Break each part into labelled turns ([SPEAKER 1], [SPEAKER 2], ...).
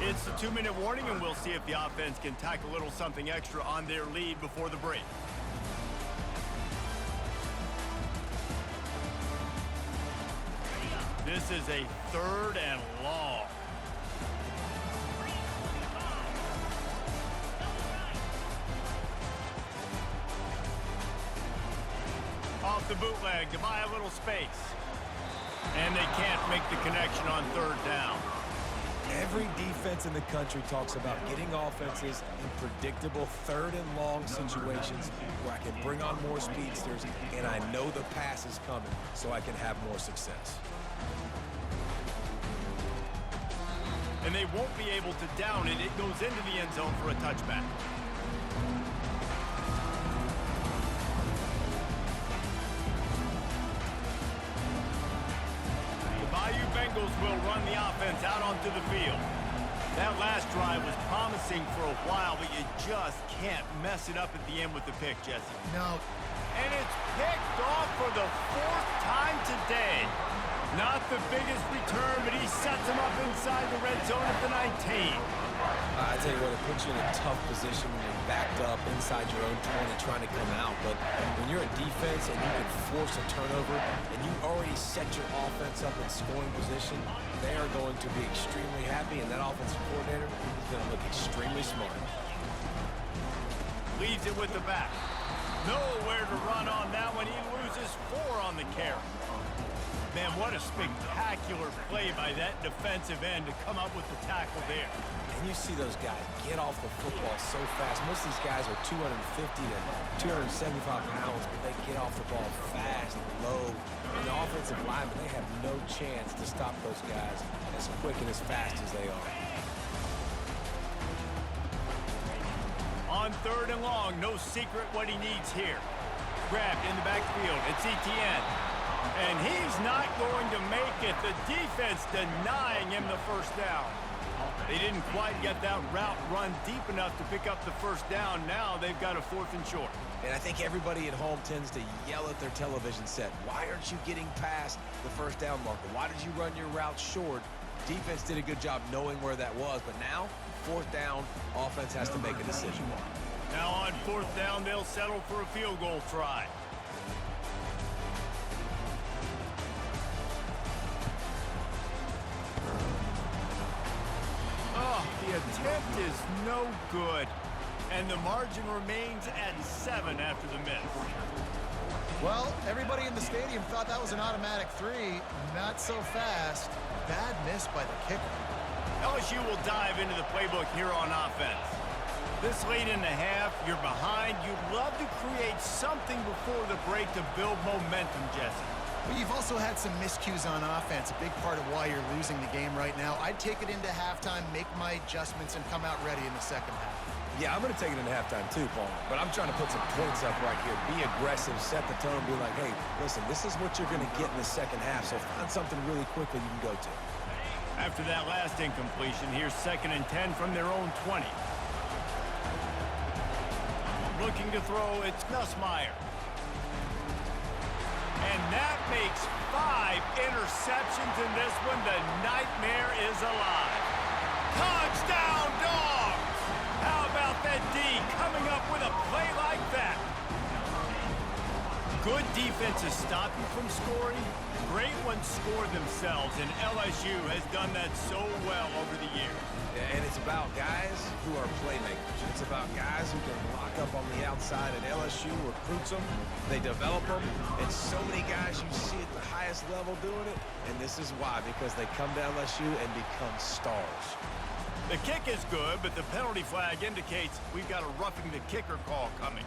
[SPEAKER 1] It's the 2-minute warning, and we'll see if the offense can tack a little something extra on their lead before the break. This is a 3rd and long. Off the bootleg to buy a little space. And they can't make the connection on 3rd down.
[SPEAKER 2] Every defense in the country talks about getting offenses in predictable 3rd and long situations where I can bring on more speedsters and I know the pass is coming so I can have more success.
[SPEAKER 1] And they won't be able to down it. It goes into the end zone for a touchback. The Bayou Bengals will run the offense out onto the field. That last drive was promising for a while, but you just can't mess it up at the end with the pick, Jesse.
[SPEAKER 3] No.
[SPEAKER 1] And it's picked off for the 4th time today. Not the biggest return, but he sets him up inside the red zone at the 19.
[SPEAKER 2] I tell you what, it puts you in a tough position when you're backed up inside your own 20 trying to come out. But when you're a defense and you can force a turnover and you already set your offense up in scoring position, they are going to be extremely happy, and that offensive coordinator is going to look extremely smart.
[SPEAKER 1] Leaves it with the back. Nowhere to run on that one. He loses 4 on the carry. Man, what a spectacular play by that defensive end to come up with the tackle there.
[SPEAKER 2] And you see those guys get off the football so fast. Most of these guys are 250 to 275 pounds, but they get off the ball fast, low. And the offensive linemen, they have no chance to stop those guys as quick and as fast as they are.
[SPEAKER 1] On 3rd and long, no secret what he needs here. Grabbed in the backfield. It's Etienne. And he's not going to make it. The defense denying him the 1st down. They didn't quite get that route run deep enough to pick up the 1st down. Now they've got a 4th and short.
[SPEAKER 2] And I think everybody at home tends to yell at their television set. Why aren't you getting past the 1st down marker? Why did you run your route short? Defense did a good job knowing where that was. But now, 4th down, offense has to make a decision.
[SPEAKER 1] Now on 4th down, they'll settle for a field goal try. Oh, the attempt is no good. And the margin remains at 7 after the miss.
[SPEAKER 3] Well, everybody in the stadium thought that was an automatic 3. Not so fast. Bad miss by the kicker.
[SPEAKER 1] LSU will dive into the playbook here on offense. This late in the half, you're behind. You'd love to create something before the break to build momentum, Jesse.
[SPEAKER 3] But you've also had some miscues on offense, a big part of why you're losing the game right now. I'd take it into halftime, make my adjustments, and come out ready in the 2nd half.
[SPEAKER 2] Yeah, I'm going to take it into halftime too, Paul. But I'm trying to put some points up right here. Be aggressive, set the tone, be like, hey, listen, this is what you're going to get in the 2nd half, so find something really quickly you can go to.
[SPEAKER 1] After that last incompletion, here's 2nd and 10 from their own 20. Looking to throw, it's Nussmeier. And that makes 5 interceptions in this one. The nightmare is alive. Touchdown, Dogs! How about that D coming up with a play like that? Good defenses stop you from scoring. Great ones score themselves, and LSU has done that so well over the years.
[SPEAKER 2] Yeah, and it's about guys who are playmakers. It's about guys who can lock up on the outside, and LSU recruits them. They develop them, and so many guys you see at the highest level doing it, and this is why, because they come to LSU and become stars.
[SPEAKER 1] The kick is good, but the penalty flag indicates we've got a roughing the kicker call coming.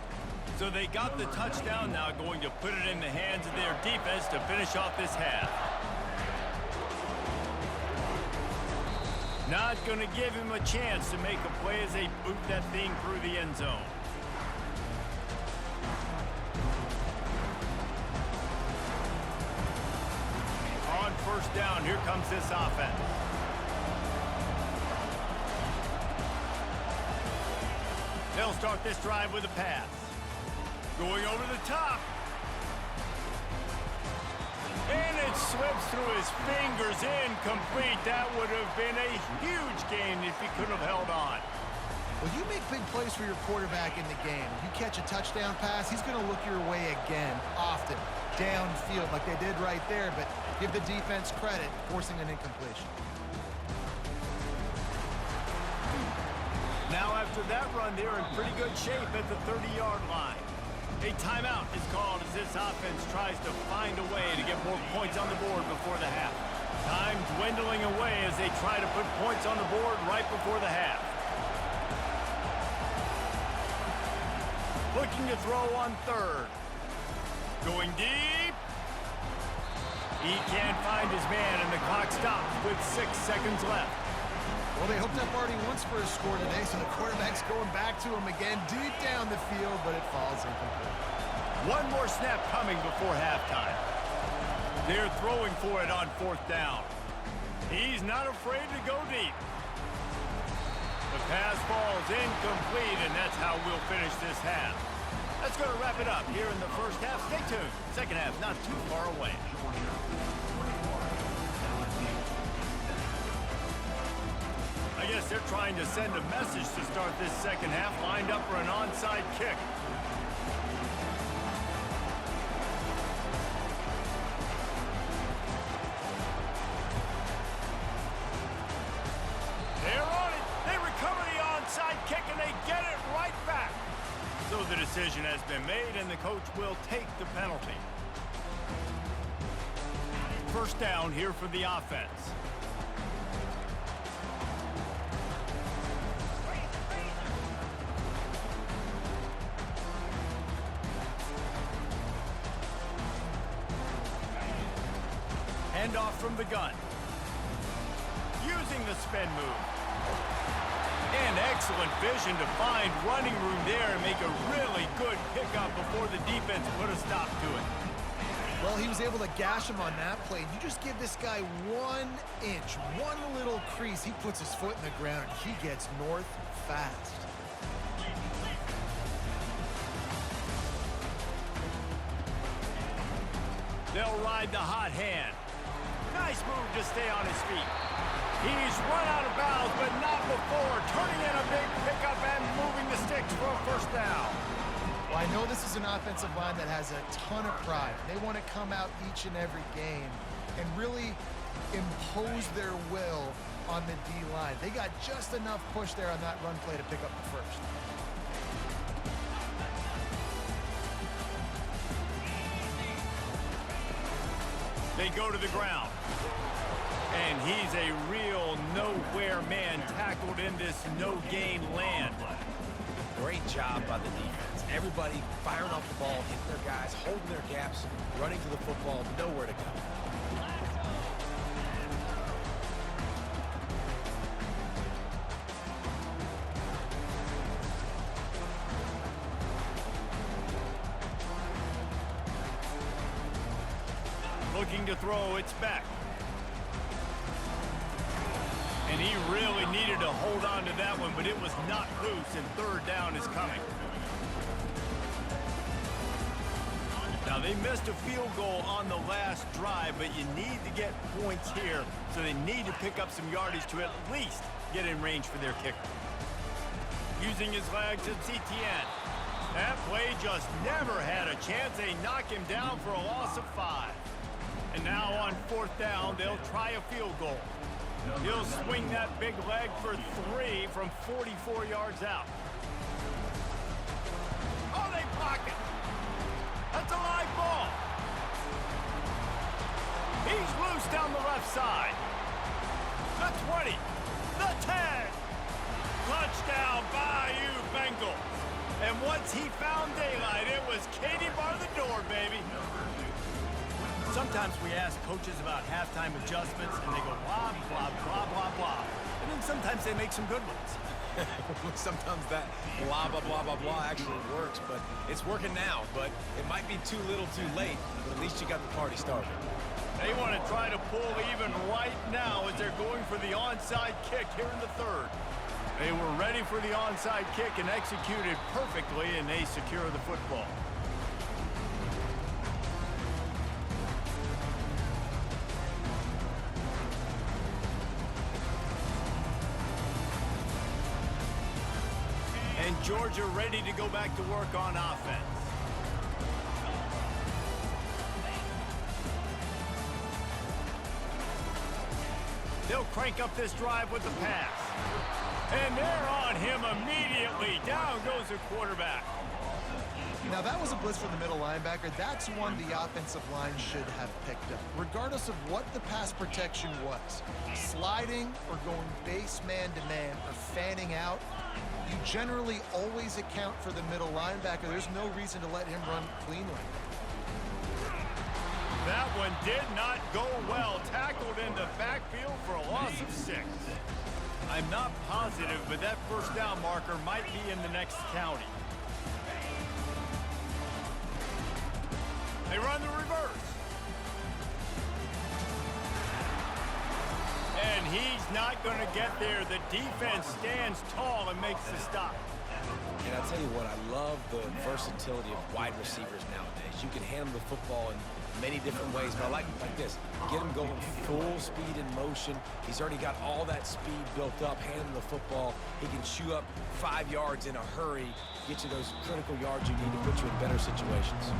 [SPEAKER 1] So they got the touchdown, now going to put it in the hands of their defense to finish off this half. Not going to give him a chance to make a play as they boot that thing through the end zone. On 1st down, here comes this offense. They'll start this drive with a pass. Going over the top. And it slips through his fingers, incomplete. That would have been a huge gain if he could have held on.
[SPEAKER 3] Well, you make big plays for your quarterback in the game. You catch a touchdown pass, he's going to look your way again, often, downfield like they did right there, but give the defense credit, forcing an incompletion.
[SPEAKER 1] Now after that run, they're in pretty good shape at the 30-yard line. A timeout is called as this offense tries to find a way to get more points on the board before the half. Time dwindling away as they try to put points on the board right before the half. Looking to throw on third. Going deep. He can't find his man, and the clock stops with 6 seconds left.
[SPEAKER 3] Well, they hooked up already once for a score today, so the quarterback's going back to him again deep down the field, but it falls incomplete.
[SPEAKER 1] One more snap coming before halftime. They're throwing for it on fourth down. He's not afraid to go deep. The pass falls incomplete, and that's how we'll finish this half. That's going to wrap it up here in the first half. Stay tuned. Second half not too far away. I guess they're trying to send a message to start this second half, lined up for an onside kick. They're on it. They recover the onside kick, and they get it right back. So the decision has been made, and the coach will take the penalty. First down here for the offense. Handoff from the gun. Using the spin move. And excellent vision to find running room there and make a really good pickup before the defense put a stop to it.
[SPEAKER 3] Well, he was able to gash him on that play. You just give this guy 1 inch, one little crease, he puts his foot in the ground, and he gets north fast.
[SPEAKER 1] They'll ride the hot hand. Nice move to stay on his feet. He's run out of bounds, but not before. Turning in a big pickup and moving the sticks for a first down.
[SPEAKER 3] Well, I know this is an offensive line that has a ton of pride. They want to come out each and every game and really impose their will on the D-line. They got just enough push there on that run play to pick up the first.
[SPEAKER 1] They go to the ground. And he's a real nowhere man tackled in this no-gain land.
[SPEAKER 2] Great job by the defense. Everybody firing off the ball, hitting their guys, holding their gaps, running to the football, nowhere to go.
[SPEAKER 1] Looking to throw, it's back. And he really needed to hold on to that one, but it was not loose, and third down is coming. Now, they missed a field goal on the last drive, but you need to get points here, so they need to pick up some yardage to at least get in range for their kicker. Using his legs, it's Etienne. That play just never had a chance. They knock him down for a loss of 5. And now on fourth down, they'll try a field goal. He'll swing that big leg for 3 from 44 yards out. Oh, they block it. That's a live ball. He's loose down the left side. The 20. The 10. Touchdown, Bayou Bengals. And once he found daylight, it was Katie bar the door, baby. Sometimes we ask coaches about halftime adjustments, and they go blah, blah, blah, blah, blah. And then sometimes they make some good ones.
[SPEAKER 2] Sometimes that blah, blah, blah, blah, blah actually works, but it's working now. But it might be too little too late, but at least you got the party started.
[SPEAKER 1] They want to try to pull even right now as they're going for the onside kick here in the third. They were ready for the onside kick and executed perfectly, and they secure the football. And Georgia ready to go back to work on offense. They'll crank up this drive with the pass. And they're on him immediately. Down goes the quarterback.
[SPEAKER 3] Now, that was a blitz from the middle linebacker. That's one the offensive line should have picked up, regardless of what the pass protection was. Sliding or going base man-to-man or fanning out, you generally always account for the middle linebacker. There's no reason to let him run cleanly.
[SPEAKER 1] That one did not go well. Tackled in the backfield for a loss of 6. I'm not positive, but that first down marker might be in the next county. They run the reverse. And he's not going to get there. The defense stands tall and makes the stop.
[SPEAKER 2] And I'll tell you what, I love the versatility of wide receivers nowadays. You can hand them the football in many different ways, but I like this. Get him going full speed in motion. He's already got all that speed built up. Hand him the football. He can chew up 5 yards in a hurry, get you those critical yards you need to put you in better situations.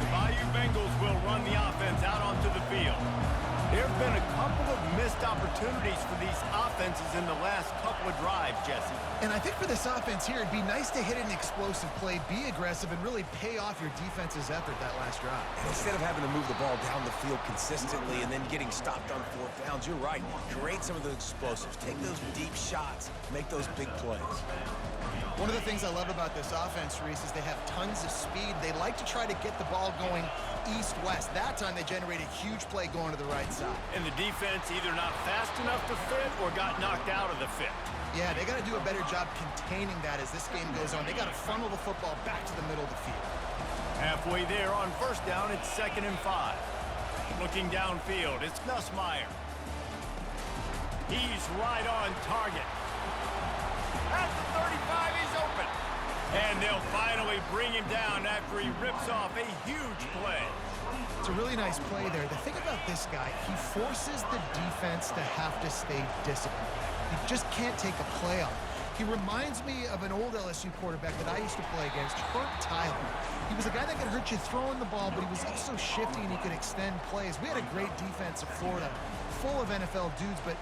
[SPEAKER 1] The Bayou Bengals will run the offense out onto the field. There have been a couple of missed opportunities for these offenses in the last couple of drives, Jesse.
[SPEAKER 3] And I think for this offense here, it'd be nice to hit an explosive play, be aggressive, and really pay off your defense's effort that last drive.
[SPEAKER 2] And instead of having to move the ball down the field consistently and then getting stopped on 4th downs, you're right. Create some of those explosives. Take those deep shots. Make those big plays.
[SPEAKER 3] One of the things I love about this offense, Reese, is they have tons of speed. They like to try to get the ball going east-west. That time they generate a huge play going to the right side.
[SPEAKER 1] And the defense either not fast enough to fit or got knocked out of the fit.
[SPEAKER 3] Yeah, they got to do a better job containing that as this game goes on. They got to funnel the football back to the middle of the field.
[SPEAKER 1] Halfway there on first down, it's 2nd and 5. Looking downfield, it's Nussmeier. He's right on target. At the 35, he's open. And they'll finally bring him down after he rips off a huge play.
[SPEAKER 3] It's a really nice play there. The thing about this guy, he forces the defense to have to stay disciplined. He just can't take a play off. He reminds me of an old LSU quarterback that I used to play against, Herb Tyler. He was a guy that could hurt you throwing the ball, but he was also shifty and he could extend plays. We had a great defense at Florida, full of NFL dudes, but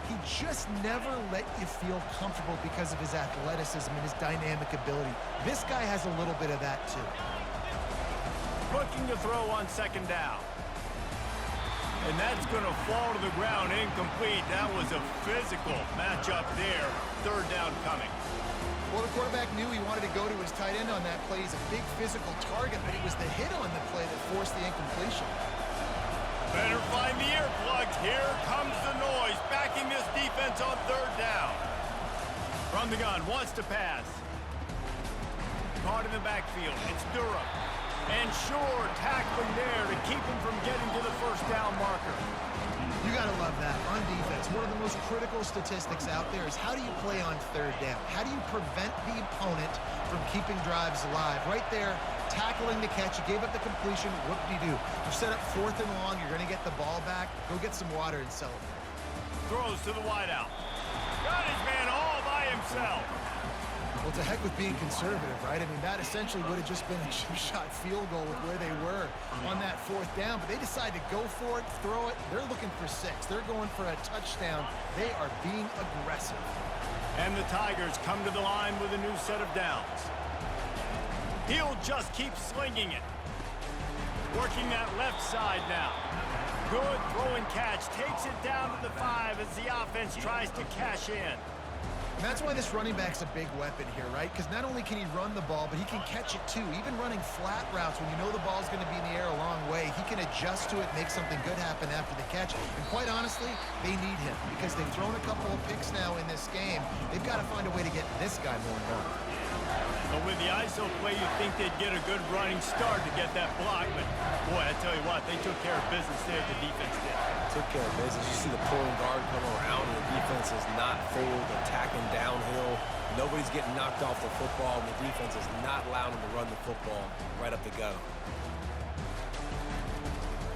[SPEAKER 3] he just never let you feel comfortable because of his athleticism and his dynamic ability. This guy has a little bit of that too.
[SPEAKER 1] Looking to throw on 2nd down. And that's going to fall to the ground incomplete. That was a physical matchup there. 3rd down coming.
[SPEAKER 3] Well, the quarterback knew he wanted to go to his tight end on that play. He's a big physical target, but it was the hit on the play that forced the incompletion.
[SPEAKER 1] Better find the earplugs. Here comes the noise, backing this defense on 3rd down. From the gun, wants to pass. Caught in the backfield, it's Durham. And Shore tackling there to keep him from getting to the first down marker.
[SPEAKER 3] You gotta love that on defense. One of the most critical statistics out there is how do you play on 3rd down? How do you prevent the opponent from keeping drives alive? Right there, tackling the catch. You gave up the completion. Whoop-de-doo. You set up 4th and long. You're going to get the ball back. Go get some water and celebrate.
[SPEAKER 1] Throws to the wideout. Got his man all by himself.
[SPEAKER 3] Well, to heck with being conservative, right? I mean, that essentially would have just been a chip-shot field goal with where they were on that 4th down. But they decided to go for it, throw it. They're looking for 6. They're going for a touchdown. They are being aggressive.
[SPEAKER 1] And the Tigers come to the line with a new set of downs. He'll just keep slinging it. Working that left side now. Good throw and catch. Takes it down to the 5 as the offense tries to cash in.
[SPEAKER 3] And that's why this running back's a big weapon here, right? Because not only can he run the ball, but he can catch it too. Even running flat routes when you know the ball's going to be in the air a long way, he can adjust to it, make something good happen after the catch. And quite honestly, they need him because they've thrown a couple of picks now in this game. They've got to find a way to get this guy more involved.
[SPEAKER 1] But with the ISO play, you'd think they'd get a good running start to get that block. But, boy, I tell you what, they took care of business there, the defense did.
[SPEAKER 2] Took care of business. You see the pulling guard come around, and the defense is not fooled, attacking downhill. Nobody's getting knocked off the football, and the defense is not allowing them to run the football right up the gut.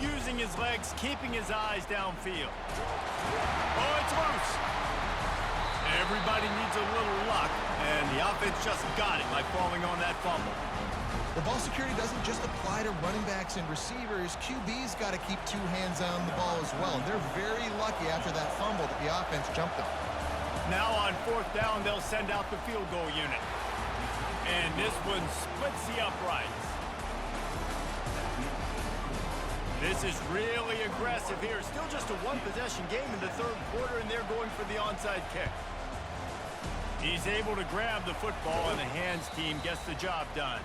[SPEAKER 1] using his legs, keeping his eyes downfield. Oh, it's loose. Everybody needs a little luck, and the offense just got it by falling on that fumble.
[SPEAKER 3] The ball security doesn't just apply to running backs and receivers. QB's got to keep two hands on the ball as well. And they're very lucky after that fumble that the offense jumped them.
[SPEAKER 1] Now on 4th down, they'll send out the field goal unit. And this one splits the uprights. This is really aggressive here. Still just a one-possession game in the 3rd quarter, and they're going for the onside kick. He's able to grab the football, and the hands team gets the job done.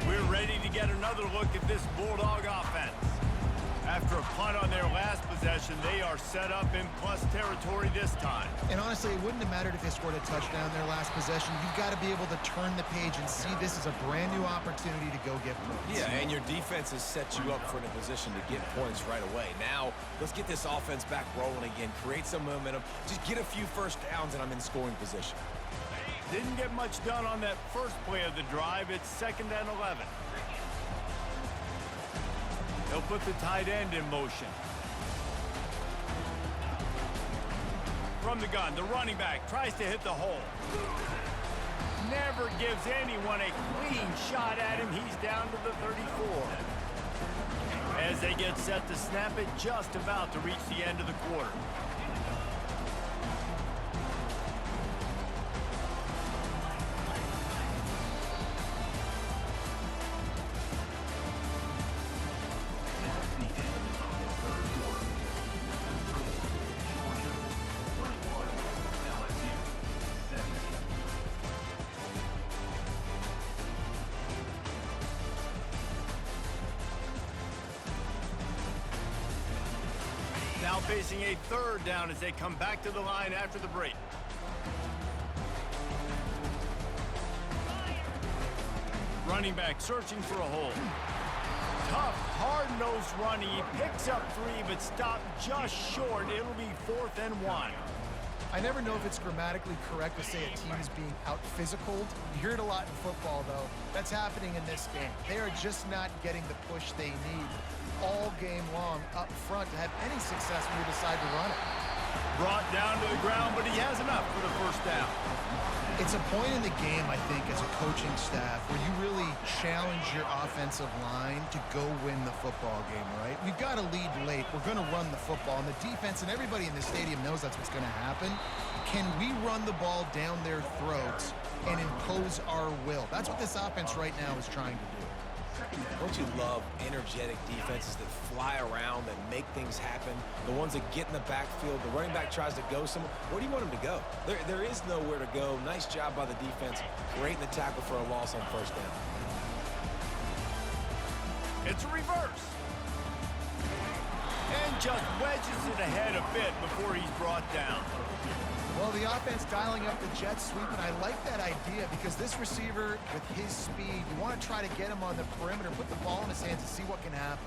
[SPEAKER 1] We're ready to get another look at this Bulldog offense. After a punt on their last possession, they are set up in plus territory this time.
[SPEAKER 3] And honestly, it wouldn't have mattered if they scored a touchdown their last possession. You've got to be able to turn the page and see this as a brand new opportunity to go get points.
[SPEAKER 2] Yeah, and your defense has set you up for a position to get points right away. Now, let's get this offense back rolling again, create some momentum, just get a few first downs, and I'm in scoring position.
[SPEAKER 1] Didn't get much done on that first play of the drive. It's 2nd and 11. They'll put the tight end in motion. From the gun, the running back tries to hit the hole. Never gives anyone a clean shot at him. He's down to the 34. As they get set to snap it, just about to reach the end of the quarter. Now facing a 3rd down as they come back to the line after the break. Running back searching for a hole. Tough, hard-nosed running. He picks up 3, but stopped just short. It'll be 4th and 1.
[SPEAKER 3] I never know if it's grammatically correct to say a team is being out-physicaled. You hear it a lot in football, though. That's happening in this game. They are just not getting the push they need all game long up front to have any success when you decide to run it.
[SPEAKER 1] Brought down to the ground, but he has enough for the 1st down.
[SPEAKER 3] It's a point in the game, I think, as a coaching staff where you really challenge your offensive line to go win the football game, right? We've got to lead late. We're going to run the football, and the defense and everybody in the stadium knows that's what's going to happen. Can we run the ball down their throats and impose our will? That's what this offense right now is trying to do.
[SPEAKER 2] Don't you love energetic defenses that fly around, that make things happen? The ones that get in the backfield, the running back tries to go somewhere. Where do you want him to go? There is nowhere to go. Nice job by the defense. Great in the tackle for a loss on 1st down.
[SPEAKER 1] It's a reverse. And just wedges it ahead a bit before he's brought down.
[SPEAKER 3] Well, the offense dialing up the jet sweep, and I like that idea because this receiver, with his speed, you want to try to get him on the perimeter, put the ball in his hands and see what can happen.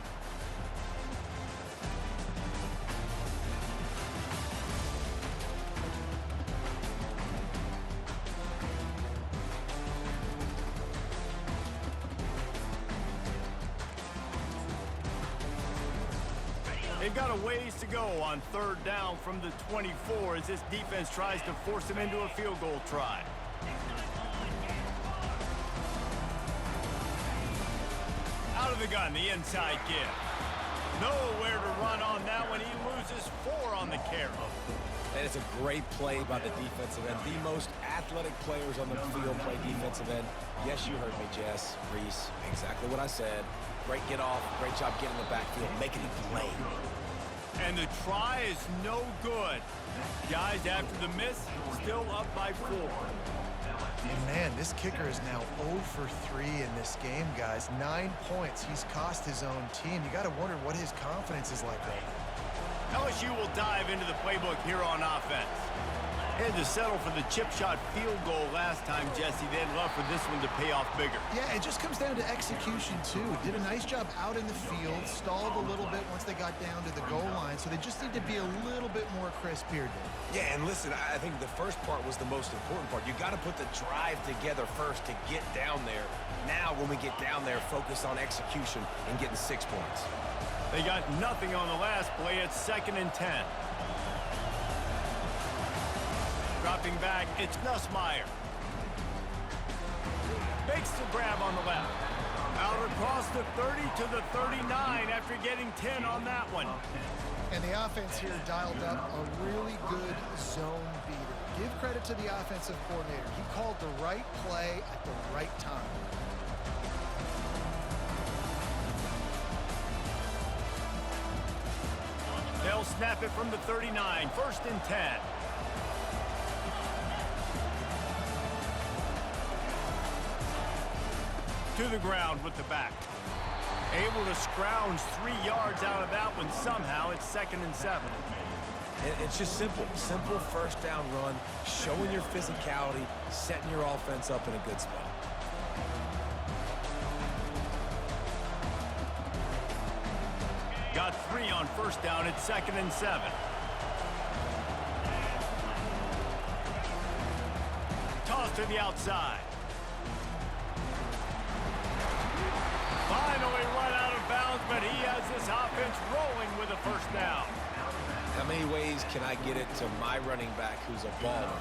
[SPEAKER 1] They've got a ways to go on 3rd down from the 24 as this defense tries to force them into a field goal try. Out of the gun, the inside give. Nowhere to run on that one. He loses 4 on the carry.
[SPEAKER 2] And it's a great play by the defensive end. The most athletic players on the field play defensive end. Yes, you heard me, Jess, Reese. Exactly what I said. Great get off. Great job getting in the backfield, making the play.
[SPEAKER 1] And the try is no good. Guys, after the miss, still up by 4.
[SPEAKER 3] And man, this kicker is now 0 for 3 in this game, guys. 9 points. He's cost his own team. You got to wonder what his confidence is like right now.
[SPEAKER 1] LSU will dive into the playbook here on offense. Had to settle for the chip shot field goal last time, Jesse. They'd love for this one to pay off bigger.
[SPEAKER 3] Yeah, it just comes down to execution, too. Did a nice job out in the field, stalled a little bit once they got down to the goal line, so they just need to be a little bit more crisp here, Dave.
[SPEAKER 2] Yeah, and listen, I think the first part was the most important part. You got to put the drive together first to get down there. Now, when we get down there, focus on execution and getting 6 points.
[SPEAKER 1] They got nothing on the last play. It's 2nd and 10. Dropping back, it's Nussmeier. Makes the grab on the left. Out across the 30 to the 39 after getting 10 on that one.
[SPEAKER 3] And the offense here dialed up a really good zone beater. Give credit to the offensive coordinator. He called the right play at the right time.
[SPEAKER 1] They'll snap it from the 39, 1st and 10. To the ground with the back. Able to scrounge 3 yards out of that one somehow. It's 2nd and 7.
[SPEAKER 2] It's just simple. Simple first down run, showing your physicality, setting your offense up in a good spot.
[SPEAKER 1] Got 3 on 1st down. It's 2nd and 7. Toss to the outside. Finally run out of bounds, but he has this offense rolling with a 1st down.
[SPEAKER 2] How many ways can I get it to my running back who's a baller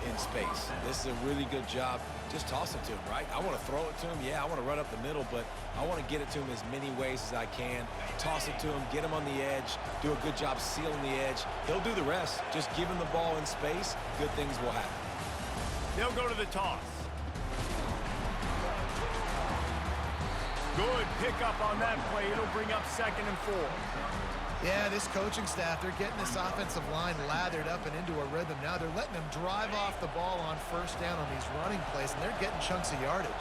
[SPEAKER 2] in space? This is a really good job. Just toss it to him, right? I want to throw it to him. Yeah, I want to run up the middle, but I want to get it to him as many ways as I can. Toss it to him, get him on the edge, do a good job sealing the edge. He'll do the rest. Just give him the ball in space, good things will happen.
[SPEAKER 1] They'll go to the toss. Good pickup on that play. It'll bring up 2nd and 4.
[SPEAKER 3] Yeah, this coaching staff, they're getting this offensive line lathered up and into a rhythm. Now they're letting them drive off the ball on 1st down on these running plays, and they're getting chunks of yardage.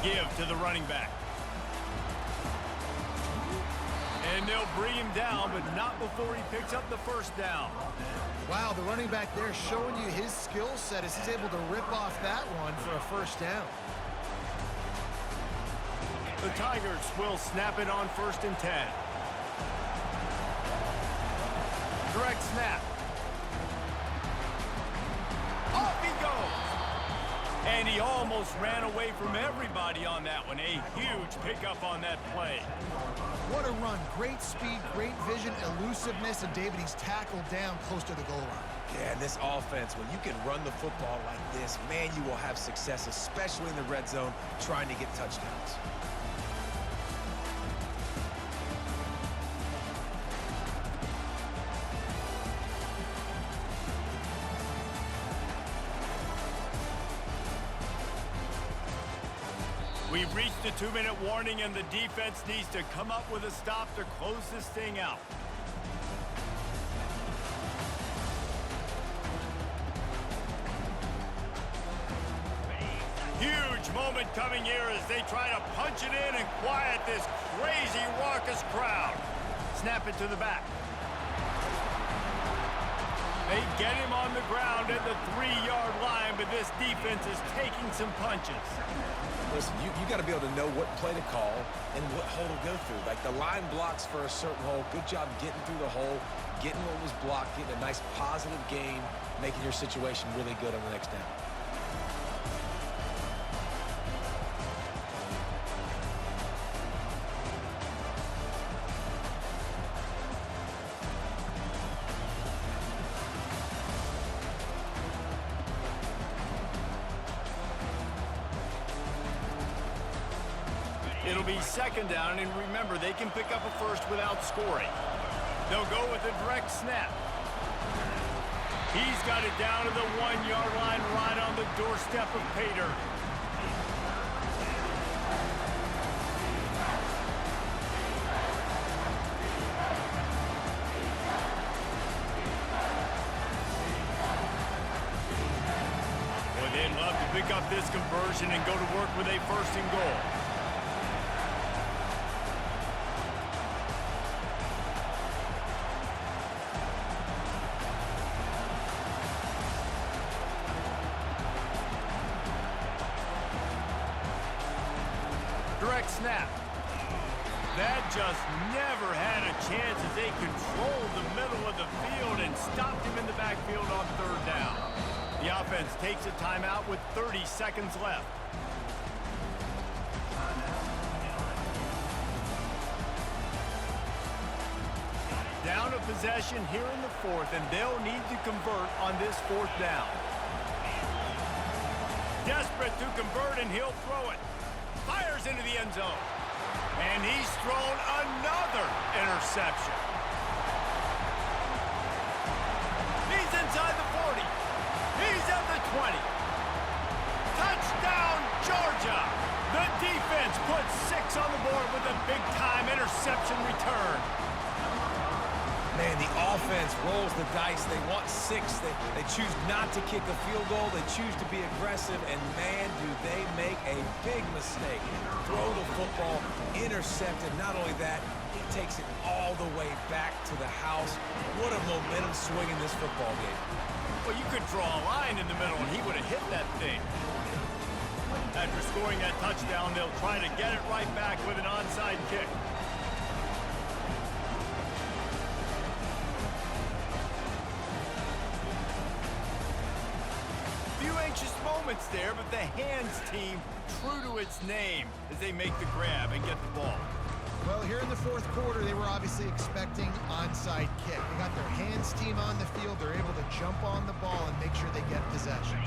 [SPEAKER 1] Give to the running back. And they'll bring him down, but not before he picks up the 1st down.
[SPEAKER 3] Wow, the running back there showing you his skill set as he's able to rip off that one for a 1st down.
[SPEAKER 1] The Tigers will snap it on 1st and 10. Direct snap. Off he goes. And he almost ran away from everybody on that one. A huge pickup on that play.
[SPEAKER 3] What a run. Great speed, great vision, elusiveness, and David, he's tackled down close to the goal line.
[SPEAKER 2] Yeah, and this offense, when you can run the football like this, man, you will have success, especially in the red zone, trying to get touchdowns.
[SPEAKER 1] We've reached the 2-minute warning, and the defense needs to come up with a stop to close this thing out. Huge moment coming here as they try to punch it in and quiet this crazy, raucous crowd. Snap it to the back. They get him on the ground at the 3-yard line, but this defense is taking some punches.
[SPEAKER 2] Listen, you got to be able to know what play to call and what hole to go through. Like the line blocks for a certain hole. Good job getting through the hole, getting what was blocked, getting a nice positive gain, making your situation really good on the next down.
[SPEAKER 1] It'll be 2nd down, and remember, they can pick up a 1st without scoring. They'll go with a direct snap. He's got it down to the 1-yard line right on the doorstep of Pater. Well, they'd love to pick up this conversion and go to work with a 1st and goal. snap. That just never had a chance as they controlled the middle of the field and stopped him in the backfield on third down. The offense takes a timeout with 30 seconds left. Down a possession here in the fourth, and they'll need to convert on this fourth down. Desperate to convert, and he'll throw it. Fires into the end zone. And he's thrown another interception. He's inside the 40. He's at the 20. Touchdown, Georgia. The defense puts 6 on the board with a big-time interception return.
[SPEAKER 2] Man, the offense rolls the dice. They want 6. They choose not to kick a field goal. They choose to be aggressive, and man, do they make a big mistake. Throw the football, intercepted. Not only that, he takes it all the way back to the house. What a momentum swing in this football game.
[SPEAKER 1] Well, you could draw a line in the middle, and he would have hit that thing. After scoring that touchdown, they'll try to get it right back with an onside kick. Anxious moments there, but the hands team true to its name as they make the grab and get the ball.
[SPEAKER 3] Well, here in the fourth quarter, they were obviously expecting onside kick. They got their hands team on the field. They're able to jump on the ball and make sure they get possession.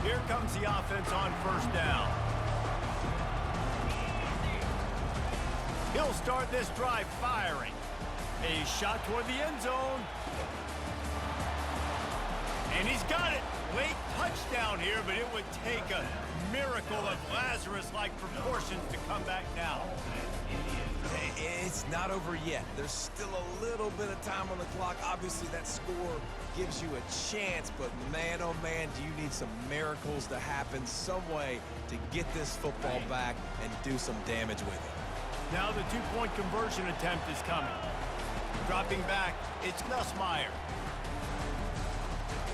[SPEAKER 1] Here comes the offense on first down. He'll start this drive firing. A shot toward the end zone. And he's got it. Late touchdown here, but it would take a miracle of Lazarus-like proportions to come back now.
[SPEAKER 2] It's not over yet. There's still a little bit of time on the clock. Obviously, that score gives you a chance, but man, oh man, do you need some miracles to happen, some way to get this football back and do some damage with it.
[SPEAKER 1] Now the 2-point conversion attempt is coming. Dropping back, it's Nussmeier.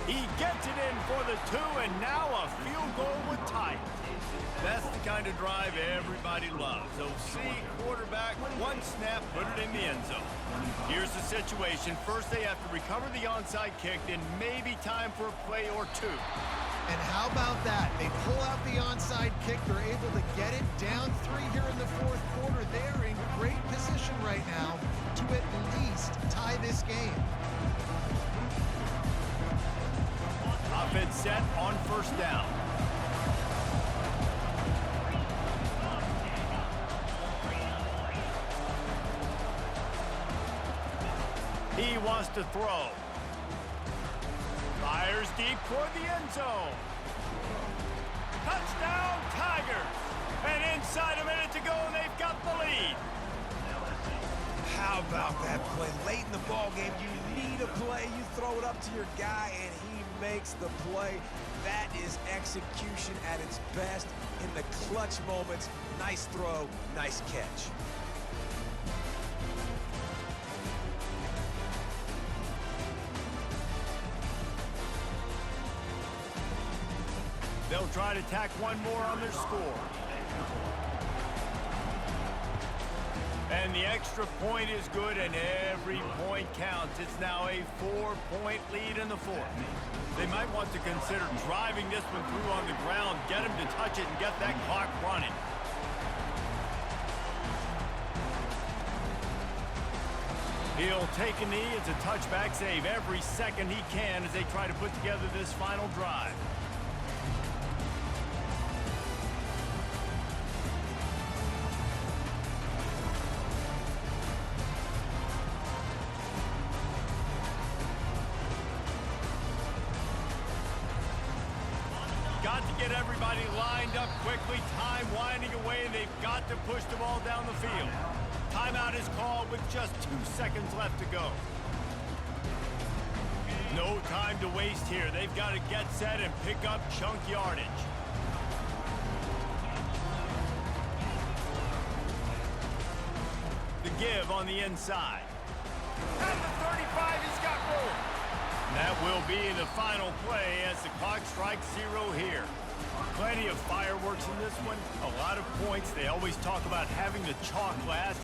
[SPEAKER 1] He gets it in for the 2, and now a field goal would tie it. That's the kind of drive everybody loves. OC, quarterback, one snap, put it in the end zone. Here's the situation. First, they have to recover the onside kick, then maybe time for a play or 2.
[SPEAKER 3] And how about that? They pull out the onside kick. They're able to get it down 3 here in the fourth quarter. They're in great position right now to at least tie this game.
[SPEAKER 1] Offense set on first down. He wants to throw. Fires deep toward the end zone. Touchdown, Tigers! And inside a minute to go, and they've got the lead.
[SPEAKER 2] How about that play? Late in the ball game, you need a play. You throw it up to your guy, and he makes the play. That is execution at its best in the clutch moments. Nice throw, nice catch.
[SPEAKER 1] They'll try to tack one more on their score. And the extra point is good, and every point counts. It's now a 4-point lead in the fourth. They might want to consider driving this one through on the ground, get him to touch it, and get that clock running. He'll take a knee. It's a touchback save every second he can as they try to put together this final drive. Got to get everybody lined up quickly, time winding away, and they've got to push the ball down the field. Timeout is called with just 2 seconds left to go. No time to waste here. They've got to get set and pick up chunk yardage. The give on the inside. At the 35, he's got room. That will be the final play as the clock strikes 0 here. Plenty of fireworks in this one. A lot of points. They always talk about having the chalk last.